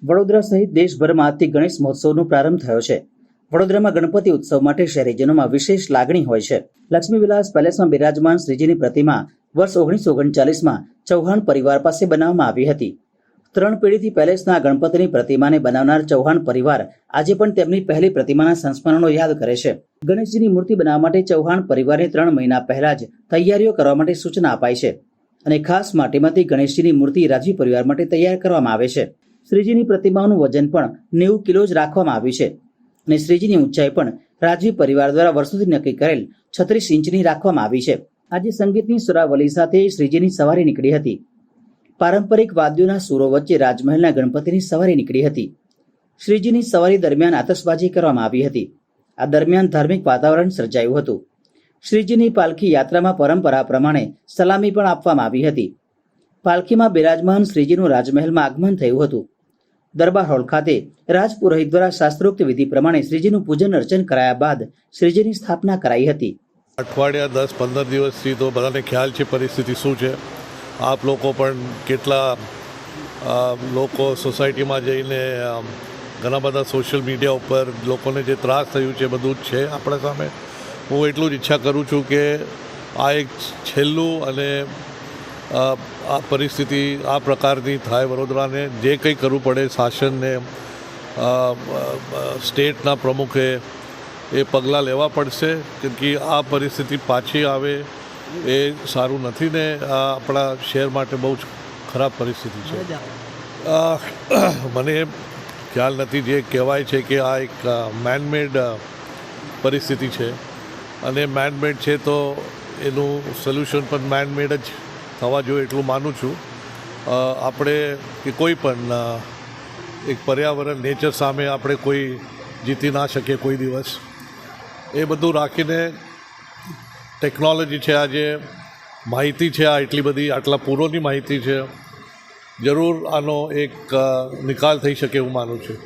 વડોદરા સહિત દેશભરમાં આજથી ગણેશ મહોત્સવનો પ્રારંભ થયો છે. વડોદરામાં ગણપતિ ઉત્સવ માટે શહેરીજનોમાં વિશેષ લાગણી હોય છે. લક્ષ્મી વિલાસ પેલેસમાં બિરાજમાન શ્રીજીની પ્રતિમા વર્ષ 1939માં ચૌહાણ પરિવાર પાસે બનાવવામાં આવી હતી. 3 પેઢીથી પેલેસના ગણપતિની પ્રતિમાને બનાવનાર ચૌહાણ પરિવાર આજે પણ તેમની પહેલી પ્રતિમાના સંસ્મરણો યાદ કરે છે. ગણેશજીની મૂર્તિ બનાવવા માટે ચૌહાણ પરિવારને 3 મહિના પહેલા જ તૈયારીઓ કરવા માટે સૂચના અપાઈ છે અને ખાસ માટીમાંથી ગણેશજીની મૂર્તિ રાજવી પરિવાર માટે તૈયાર કરવામાં આવે છે. શ્રીજીની પ્રતિમાઓનું વજન પણ 90 કિલો જ રાખવામાં આવ્યું છે અને શ્રીજીની ઊંચાઈ પણ રાજવી પરિવાર દ્વારા વર્ષોથી નક્કી કરેલ 36 ઇંચની રાખવામાં આવી છે. આજે સંગીતની સુરાવલી સાથે શ્રીજીની સવારી નીકળી હતી. પારંપરિક વાદ્યોના સૂરો વચ્ચે રાજમહેલના ગણપતિની સવારી નીકળી હતી. શ્રીજીની સવારી દરમિયાન આતશબાજી કરવામાં આવી હતી. આ દરમિયાન ધાર્મિક વાતાવરણ સર્જાયું હતું. શ્રીજીની પાલખી યાત્રામાં પરંપરા પ્રમાણે સલામી પણ આપવામાં આવી હતી. પાલખીમાં બિરાજમાન શ્રીજીનું રાજમહેલમાં આગમન થયું હતું. દરબાર હોલ ખાતે રાજપુરોહિત દ્વારા શાસ્ત્રોક્ત વિધિ પ્રમાણે શ્રીજીનું પૂજન અર્ચન કરાયા બાદ શ્રીજીની સ્થાપના કરાઈ હતી. અઠવાડિયા 10-15 દિવસથી તો બધાને ખ્યાલ છે પરિસ્થિતિ શું છે. આપ લોકો પણ કેટલા લોકો સોસાયટીમાં જઈને ઘણા બધા સોશિયલ મીડિયા ઉપર લોકોને જે ત્રાસ થયું છે બધું જ છે આપણા સામે. હું એટલું જ ઈચ્છા કરું છું કે આ એક છેલ્લું અને આ પરિસ્થિતિ આ પ્રકારની થાય વડોદરાને જે કંઈ કરવું પડે શાસનને સ્ટેટના પ્રમુખે એ પગલાં લેવા પડશે કેમ કે આ પરિસ્થિતિ પાછી આવે એ સારું નથી ને આપણા શહેર માટે બહુ જ ખરાબ પરિસ્થિતિ છે. મને ખ્યાલ નથી જે કહેવાય છે કે આ એક મેનમેડ પરિસ્થિતિ છે અને મેનમેડ છે તો એનું સોલ્યુશન પણ મેનમેડ જ થવા જોઈએ એટલું માનું છું. આપણે કે કોઈ પણ એક પર્યાવરણ નેચર સામે આપણે કોઈ જીતી ના શકીએ કોઈ દિવસ. એ બધું રાખીને ટેકનોલોજી છે, આજે માહિતી છે, આ એટલી બધી આટલા પૂરોની માહિતી છે, જરૂર આનો એક નિકાલ થઈ શકે એવું માનું છું.